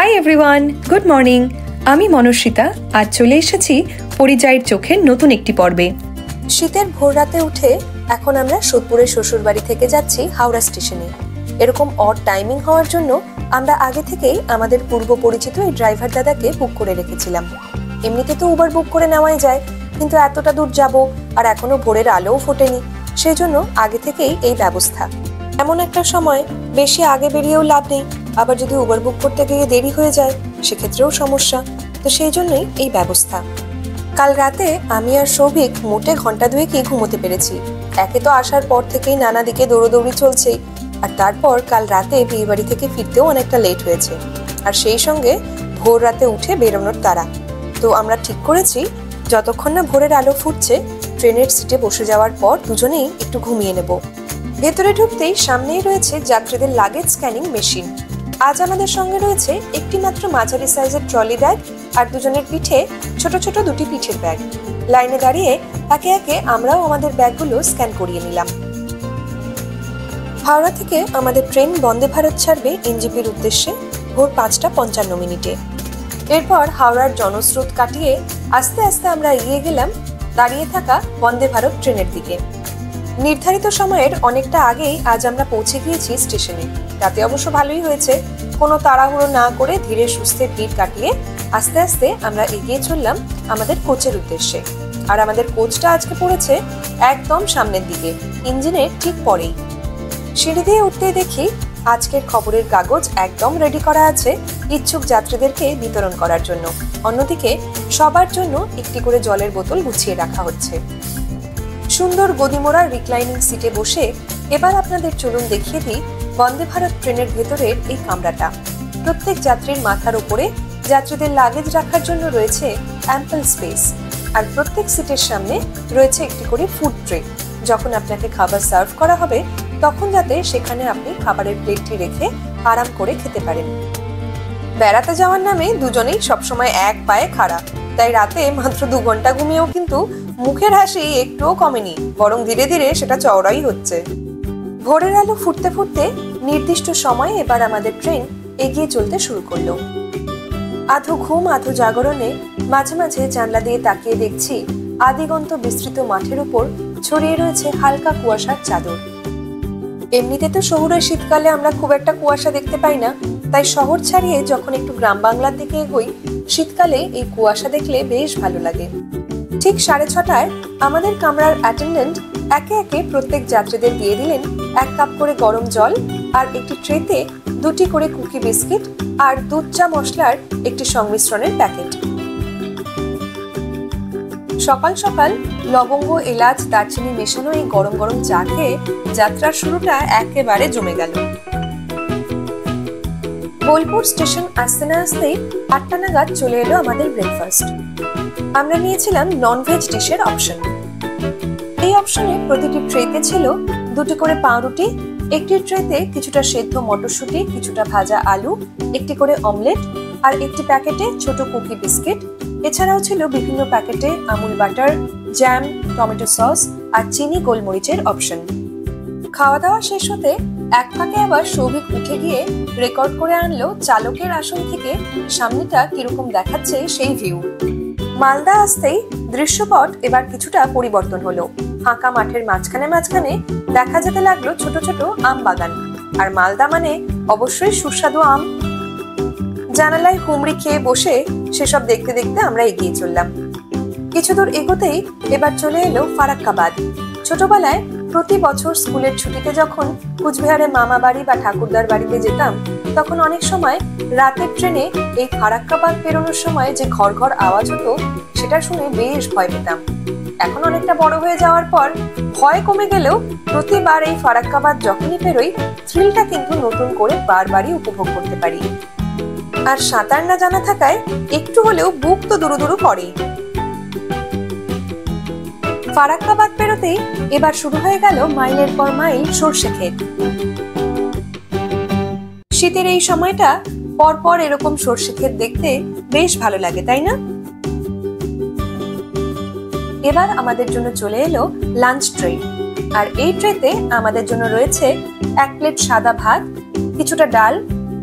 Hi everyone, good morning. আমি মনস্বিতা। আজ চলে এসেছি পরিযায়ীর চোখের নতুন একটি পর্বে। শীতের ভোর রাতে উঠে এখন আমরা সোদপুরের শ্বশুর বাড়ি থেকে যাচ্ছি হাওড়া স্টেশনে। এরকম অড টাইমিং হওয়ার জন্য আমরা আগে থেকেই আমাদের পূর্ব পরিচিত এই ড্রাইভার দাদাকে বুক করে রেখেছিলাম। এমনিতে তো উবার বুক করে নেওয়াই যায়, কিন্তু এতটা দূর যাব আর এখনো ভোরের আলোও ফোটেনি, সেই জন্য আগে থেকেই এই ব্যবস্থা। এমন একটা সময় বেশি আগে বেরিয়েও লাভ নেই, আবার যদি উবার বুক করতে গিয়ে দেরি হয়ে যায় সেক্ষেত্রেও সমস্যা, তো সেই জন্যই এই ব্যবস্থা। কাল রাতে আমি আর সৌভিক মোটে ঘন্টা দুয়েকই ঘুমোতে পেরেছি। একে তো আসার পর থেকেই নানা দিকে দৌড়োদৌড়ি চলছেই, আর তারপর কাল রাতে বিয়ে বাড়ি থেকে ফিরতেও অনেকটা লেট হয়েছে, আর সেই সঙ্গে ভোর রাতে উঠে বেরোনোর তাড়া। তো আমরা ঠিক করেছি যতক্ষণ না ভোরের আলো ফুটছে ট্রেনের সিটে বসে যাওয়ার পর দুজনেই একটু ঘুমিয়ে নেব। ভেতরে ঢুকতেই সামনেই রয়েছে যাত্রীদের লাগেজ স্ক্যানিং মেশিন। আজ আমাদের সঙ্গে রয়েছে একটি মাত্র মাঝারি সাইজের ট্রলি ব্যাগ আর দুজনের পিঠে ছোট ছোট দুটি পিঠের ব্যাগ। লাইনে দাঁড়িয়ে একে একে আমরাও আমাদের ব্যাগগুলো স্ক্যান করিয়ে নিলাম। হাওড়া থেকে আমাদের ট্রেন বন্দে ভারত ছাড়বে এনজেপির উদ্দেশ্যে ভোর 5:55। এরপর হাওড়ার জনস্রোত কাটিয়ে আস্তে আস্তে আমরা এগিয়ে গেলাম দাঁড়িয়ে থাকা বন্দে ভারত ট্রেনের দিকে। নির্ধারিত সময়ের অনেকটা আগেই আজ আমরা পৌঁছে গিয়েছি স্টেশনে। রাতে অবশ্য ভালোই হয়েছে, কোনো তাড়াহুড়ো না করে ধীরে সুস্থে ভিড় কাটিয়ে আস্তে আস্তে আমরা এগিয়ে চললাম আমাদের কোচের উদ্দেশ্যে। আর আমাদের কোচটা আজকে পড়েছে একদম সামনের দিকে, ইঞ্জিনের ঠিক পরেই। সিঁড়ি দিয়ে উঠতেই দেখি আজকের খবরের কাগজ একদম রেডি করা আছে ইচ্ছুক যাত্রীদেরকে বিতরণ করার জন্য। অন্যদিকে সবার জন্য একটি করে জলের বোতল গুছিয়ে রাখা হচ্ছে। সুন্দর গদিমোড়া রিক্লাইনিং সিটে বসে এবার আপনাদের চলুন দেখিয়ে দিই বন্দে ভারত ট্রেনের ভেতরের এই কামরাটা। প্রত্যেক যাত্রীর মাথার উপরে যাত্রীদের লাগেজ রাখার জন্য রয়েছে অ্যাম্পল স্পেস, আর প্রত্যেক সিটের সামনে রয়েছে একটি করে ফুড ট্রে। যখন আপনাকে খাবার সার্ভ করা হবে তখন যাতে সেখানে আপনি খাবারের প্লেটটি রেখে আরাম করে খেতে পারেন। বেড়াতে যাওয়ার নামে দুজনেই সবসময় এক পায়ে খাড়া, তাই রাতে মাত্র 2 ঘন্টা ঘুমিয়েও কিন্তু মুখের হাসি একটুও কমেনি, বরং ধীরে ধীরে সেটা চওড়াই হচ্ছে। ভোরের আলো ফুটতে ফুটতে নির্দিষ্ট সময়ে এবার আমাদের ট্রেন এগিয়ে চলতে শুরু করলো। আধো ঘুম আধো জাগরণে মাঝে মাঝে জানলা দিয়ে তাকিয়ে দেখছি আদিগন্ত বিস্তৃত মাঠের উপর ছড়িয়ে রয়েছে হালকা কুয়াশার চাদর। এমনিতে তো শহরের শীতকালে আমরা খুব একটা কুয়াশা দেখতে পাই না, তাই শহর ছাড়িয়ে যখন একটু গ্রাম বাংলার দিকে এগোই শীতকালে এই কুয়াশা দেখলে বেশ ভালো লাগে। ঠিক 6:30টায় আমাদের কামরার অ্যাটেন্ডেন্ট একে একে প্রত্যেক যাত্রীদের দিয়ে দিলেন 1 কাপ করে গরম জল আর একটি ট্রেতে 2টি করে কুকি বিস্কিট আর দুধ চা মশলার একটি সংমিশ্রণের প্যাকেট। সকাল সকাল লবঙ্গ, এলাচ, দারচিনি মেশানো এই গরম গরম চা খেয়ে যাত্রার শুরুটা একেবারে জমে গেল। বোলপুর স্টেশন আসতে না আসতেই 8টা নাগাদ চলে এলো আমাদের ব্রেকফাস্ট। আমরা নিয়েছিলাম ননভেজ ডিশের অপশন। এই অপশনে প্রতিটি ট্রেতে ছিল 2টি করে পাউরুটি, একটি ট্রেতে কিছুটা সেদ্ধ মটরশুঁটি, কিছুটা ভাজা আলু, একটি করে অমলেট আর একটি প্যাকেটে ছোট কুকি বিস্কিট। এছাড়াও ছিল বিভিন্ন প্যাকেটে Amul butter, jam, tomato sauce আর চিনি গোলমরিচের অপশন। খাওয়া দাওয়া শেষ হতে এক ফাঁকে আবার সৌভিক উঠে গিয়ে রেকর্ড করে আনলো চালকের আসন থেকে সামনেটা কিরকম দেখাচ্ছে সেই ভিউ। মালদা আসতেই দৃশ্যপট এবার কিছুটা পরিবর্তন হলো। ফাঁকা মাঠের মাঝখানে মাঝখানে দেখা যেতে লাগলো ছোট ছোট আম বাগান, আর মালদা মানে অবশ্যই সুস্বাদু আম। জানালায় হুমড়ি খেয়ে বসে সেসব দেখতে দেখতে আমরা এগিয়ে চললাম। কিছু দূর এগোতেই এবার চলে এলো ফারাক্কাবাদ। ছোটবেলায় প্রতি বছর স্কুলের ছুটিতে যখন কুচবিহারে মামা বাড়ি বা ঠাকুরদার বাড়িতে যেতাম তখন অনেক সময় রাতের ট্রেনে এই ফারাক্কাবাদ পেরোনোর সময় যে ঘর ঘর আওয়াজ হতো সেটা শুনে বেশ ভয় পেতাম। এখন অনেকটা বড় হয়ে যাওয়ার পর ভয় কমে গেলেও প্রতিবার এই ফারাক্কাবাদ যখনই পেরোই থ্রিলটা কিন্তু নতুন করে বারবারই উপভোগ করতে পারি। আর সাঁতার না জানা থাকায় একটু হলেও বুক তো দুরুদুরু করেই। ফারাক্কাবাদ পেরোতেই এবার শুরু হয়ে গেল মাইলের পর মাইল সর্ষে ক্ষেত। শীতের এই সময়টা পরপর এরকম সর্ষে ক্ষেত দেখতে বেশ ভালো লাগে, তাই না? এবার আমাদের জন্য চলে এলো লাঞ্চ ট্রে, আর এই ট্রেতে আমাদের জন্য রয়েছে 1 প্লেট সাদা ভাত, কিছুটা ডাল,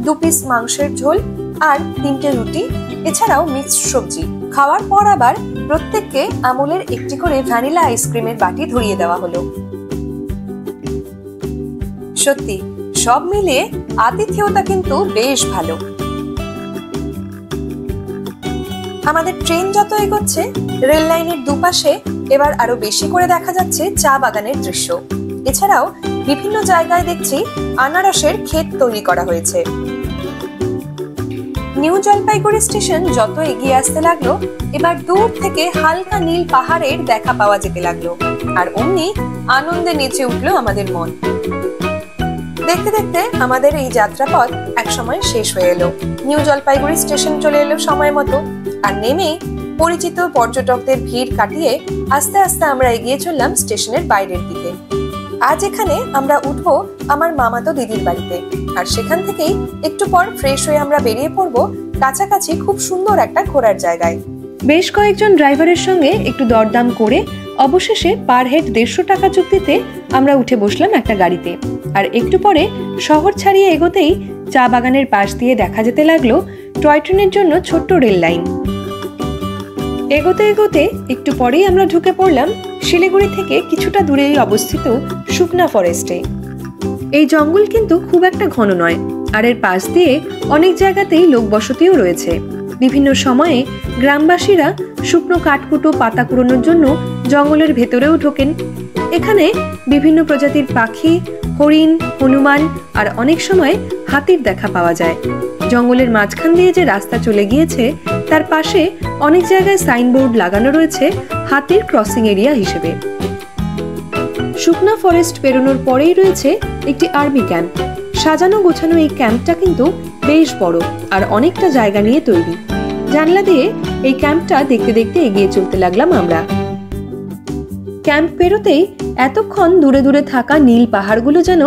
2 পিস মাংসের ঝোল আর 3টে রুটি, এছাড়াও মিক্সড সবজি। খাওয়ার পর আবার প্রত্যেককে আমুলের একটি করে ভ্যানিলা আইসক্রিমের বাটি ধরিয়ে দেওয়া হলো। সত্যি সব মিলিয়ে আতিথেয়তা কিন্তু বেশ ভালো। আমাদের ট্রেন যত এগোচ্ছে, রেল লাইনের দুপাশে এবার আরো বেশি করে দেখা যাচ্ছে চা বাগানের দৃশ্য। এছাড়াও বিভিন্ন জায়গায় দেখছি আনারসের ক্ষেত তৈরি করা হয়েছে। নিউ জলপাইগুড়ি স্টেশন যত এগিয়ে আসতে লাগলো, এবার দূর থেকে হালকা নীল পাহাড়ের দেখা পাওয়া যেতে লাগলো, আর অমনি আনন্দে নেচে উঠলো আমাদের মন। দেখতে দেখতে আমাদের এই যাত্রাপথ একসময় শেষ হয়ে এলো। নিউ জলপাইগুড়ি স্টেশন চলে এলো সময় মতো, আর নেমেই পরিচিত পর্যটকদের ভিড় কাটিয়ে আস্তে আস্তে আমরা এগিয়ে চললাম স্টেশনের বাইরের দিকে। আজ এখানে আমরা উঠবো আমার মামাতো দিদির বাড়িতে, আর সেখান থেকেই একটু পর ফ্রেশ হয়ে আমরা বেরিয়ে পড়বো কাছাকাছি খুব সুন্দর একটা ঘোরার জায়গায়। বেশ কয়েকজন ড্রাইভারের সঙ্গে একটু দরদাম করে অবশেষে পার হেড 150 টাকা চুক্তিতে আমরা উঠে বসলাম একটা গাড়িতে। আর একটু পরে শহর ছাড়িয়ে এগোতেই চা বাগানের পাশ দিয়ে দেখা যেতে লাগলো টয় ট্রেনের জন্য ছোট্ট রেল লাইন। এগোতে এগোতে একটু পরেই আমরা ঢুকে পড়লাম শিলিগুড়ি থেকে কিছুটা দূরেই অবস্থিত শুকনা ফরেস্টে। এই জঙ্গল কিন্তু খুব একটা ঘন নয়, আর এর পাশ দিয়ে অনেক জায়গাতেই লোকবসতিও রয়েছে। বিভিন্ন সময়ে গ্রামবাসীরা শুকনো কাঠকুটো পাতা কুড়োনোর জন্য জঙ্গলের ভেতরেও ঢোকেন। এখানে বিভিন্ন প্রজাতির পাখি, হরিণ, হনুমান আর অনেক সময় হাতির দেখা পাওয়া যায়। জঙ্গলের মাঝখান দিয়ে যে রাস্তা চলে গিয়েছে তার পাশে অনেক জায়গায় সাইনবোর্ড লাগানো রয়েছে হাতির ক্রসিং এরিয়া হিসেবে। শুকনা ফরেস্ট পেরোনোর পরেই রয়েছে একটি আর্মি ক্যাম্প। সাজানো গোছানো এই ক্যাম্পটা কিন্তু বেশ বড় আর অনেকটা জায়গা নিয়ে তৈরি। জানলা দিয়ে এই ক্যাম্পটা দেখতে দেখতে এগিয়ে চলতে লাগলাম আমরা। ক্যাম্প পেরোতেই এতক্ষণ দূরে দূরে থাকা নীল পাহাড়গুলো যেন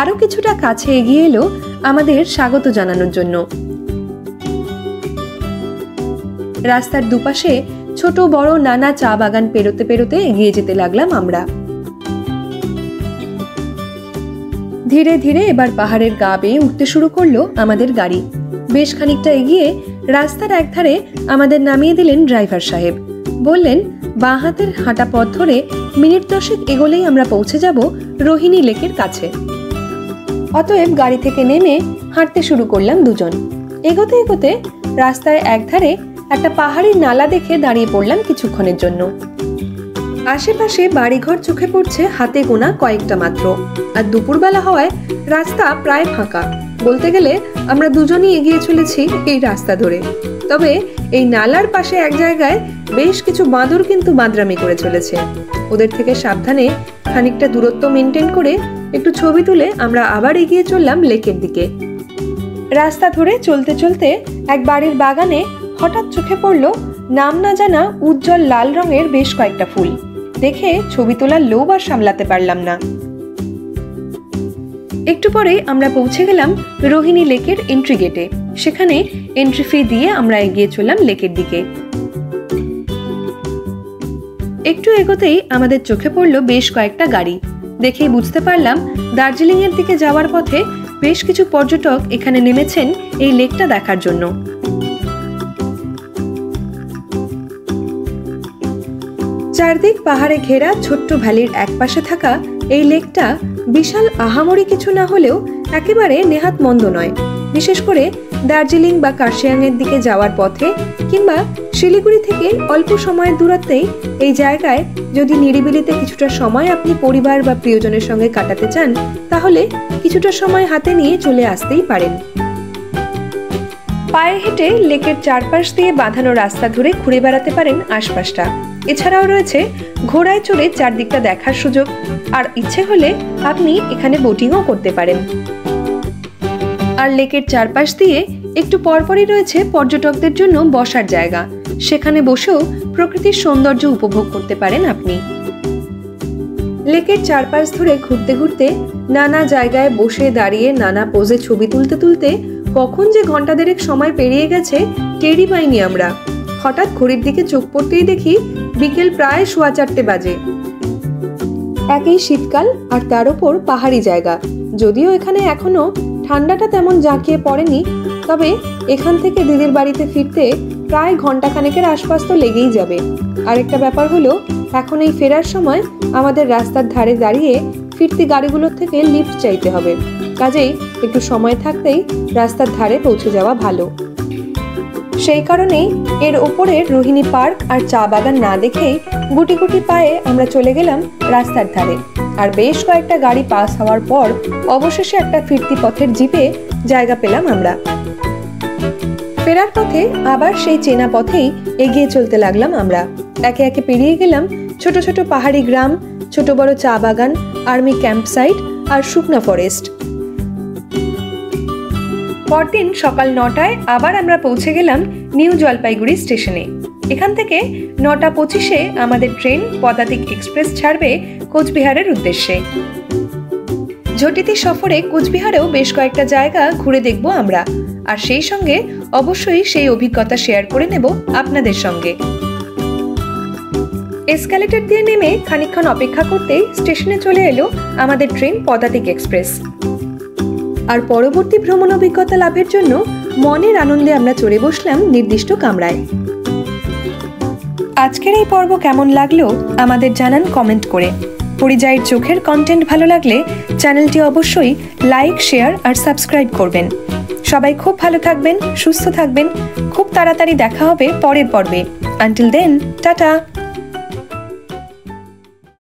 আরো কিছুটা কাছে এগিয়ে এলো আমাদের স্বাগত জানানোর জন্য। রাস্তার দুপাশে ছোট বড় নানা চা বাগান পেরোতে পেরোতে এগিয়ে যেতে লাগলাম আমরা। ধীরে ধীরে এবার পাহাড়ের গা বেয়ে উঠতে শুরু করলো আমাদের গাড়ি। বেশ খানিকটা এগিয়ে রাস্তার একধারে আমাদের নামিয়ে দিলেন ড্রাইভার সাহেব। বললেন বাঁ হাতের হাঁটা পথ ধরে মিনিট 10 এগোলেই আমরা পৌঁছে যাব রোহিণী লেকের কাছে। অতএব গাড়ি থেকে নেমে হাঁটতে শুরু করলাম দুজন। এগোতে এগোতে রাস্তায় একধারে একটা পাহাড়ি নালা দেখে দাঁড়িয়ে পড়লাম কিছুক্ষণের জন্য। আশেপাশে বাড়িঘর চোখে পড়ছে হাতে গোনা কয়েকটা মাত্র, আর দুপুরবেলা হওয়ায় রাস্তা প্রায় ফাঁকা। বলতে গেলে আমরা দুজনই এগিয়ে চলেছি এই রাস্তা ধরে। তবে এই নালার পাশে এক জায়গায় বেশ কিছু বাঁদর কিন্তু বাঁদরামি করে চলেছে। ওদের থেকে সাবধানে খানিকটা দূরত্ব মেনটেন করে একটু ছবি তুলে আমরা আবার এগিয়ে চললাম লেকের দিকে। রাস্তা ধরে চলতে চলতে এক বাড়ির বাগানে হঠাৎ চোখে পড়লো নাম না জানা উজ্জ্বল লাল রঙের বেশ কয়েকটা ফুল। দেখে ছবি তোলার লোভ আর সামলাতে পারলাম না। একটু পরে আমরা পৌঁছে গেলাম রোহিণী লেকের এন্ট্রি গেটে। সেখানে এন্ট্রি ফি দিয়ে আমরা এগিয়ে চললাম লেকের দিকে। একটু এগোতেই আমাদের চোখে পড়লো বেশ কয়েকটা গাড়ি। দেখেই বুঝতে পারলাম দার্জিলিং এর দিকে যাওয়ার পথে বেশ কিছু পর্যটক এখানে নেমেছেন এই লেকটা দেখার জন্য। চারদিক পাহাড়ে ঘেরা ছোট্ট ভ্যালির একপাশে থাকা এই লেকটা বিশাল আহামরি কিছু না হলেও একেবারে নেহাত মন্দ নয়। বিশেষ করে দার্জিলিং বা কার্শিয়াং এর দিকে যাওয়ার পথে কিংবা শিলিগুড়ি থেকে অল্প সময়ের দূরত্বেই এই জায়গায় যদি নিরিবিলিতে কিছুটা সময় আপনি পরিবার বা প্রিয়জনের সঙ্গে কাটাতে চান, তাহলে কিছুটা সময় হাতে নিয়ে চলে আসতেই পারেন। পায়ে হেঁটে লেকের চারপাশ দিয়ে বাঁধানো রাস্তা ধরে ঘুরে বেড়াতে পারেন আশপাশটা। এছাড়াও রয়েছে ঘোড়ায় চড়ে চারদিকটা দেখার সুযোগ, আর ইচ্ছে হলে আপনি এখানে বোটিংও করতে পারেন। আর লেকের চারপাশ দিয়ে একটু পরপরই রয়েছে পর্যটকদের জন্য বসার জায়গা। সেখানে বসেও প্রকৃতির সৌন্দর্য উপভোগ করতে পারেন আপনি। লেকের চারপাশ ধরে ঘুরতে ঘুরতে নানা জায়গায় বসে দাঁড়িয়ে নানা পোজে ছবি তুলতে তুলতে কখন যে ঘন্টা দেড়েক সময় পেরিয়ে গেছে টেরই পাইনি আমরা। হঠাৎ ঘড়ির দিকে চোখ পড়তেই দেখি বিকেল প্রায় 4:15 বাজে। একই শীতকাল, আর তার উপর পাহাড়ি জায়গা। যদিও এখানে এখনো ঠান্ডাটা তেমন জাঁকিয়ে পড়েনি, তবে এখান থেকে দিদির বাড়িতে ফিরতে প্রায় ঘন্টাখানেকের আশপাশ তো লেগেই যাবে। আরেকটা ব্যাপার হলো, এখন এই ফেরার সময় আমাদের রাস্তার ধারে দাঁড়িয়ে ফিরতি গাড়িগুলোর থেকে লিফট চাইতে হবে। কাজেই একটু সময় থাকতেই রাস্তার ধারে পৌঁছে যাওয়া ভালো। সেই কারণেই এর ওপরের রোহিণী পার্ক আর চা বাগান না দেখেই গুটি গুটি পায়ে আমরা চলে গেলাম রাস্তার ধারে। আর বেশ কয়েকটা গাড়ি পাস হওয়ার পর অবশেষে একটা ফিরতি পথের জিপে জায়গা পেলাম আমরা। ফেরার পথে আবার সেই চেনা পথেই এগিয়ে চলতে লাগলাম আমরা। একে একে পেরিয়ে গেলাম ছোট ছোট পাহাড়ি গ্রাম, ছোট বড় চা বাগান, আর্মি ক্যাম্প সাইট আর শুকনা ফরেস্ট। পরদিন সকাল 9টায় আবার আমরা পৌঁছে গেলাম নিউ জলপাইগুড়ি স্টেশনে। এখান থেকে 9:25-এ আমাদের ট্রেন পদাতিক এক্সপ্রেস ছাড়বে কোচবিহারের উদ্দেশ্যে। ঝটিতি সফরে কোচবিহারেও বেশ কয়েকটা জায়গা ঘুরে দেখব আমরা, আর সেই সঙ্গে অবশ্যই সেই অভিজ্ঞতা শেয়ার করে নেব আপনাদের সঙ্গে। এসকালেটর দিয়ে নেমে খানিকক্ষণ অপেক্ষা করতেই স্টেশনে চলে এলো আমাদের ট্রেন পদাতিক এক্সপ্রেস। আর পরবর্তী ভ্রমণ অভিজ্ঞতা লাভের জন্য মনের আনন্দে আমরা চড়ে বসলাম নির্দিষ্ট কামরায়। আজকের এই পর্ব কেমন লাগলো আমাদের জানান কমেন্ট করে। পরিযায়ীর চোখের কন্টেন্ট ভালো লাগলে চ্যানেলটি অবশ্যই লাইক, শেয়ার আর সাবস্ক্রাইব করবেন। সবাই খুব ভালো থাকবেন, সুস্থ থাকবেন। খুব তাড়াতাড়ি দেখা হবে পরের পর্বে। Until then, tata.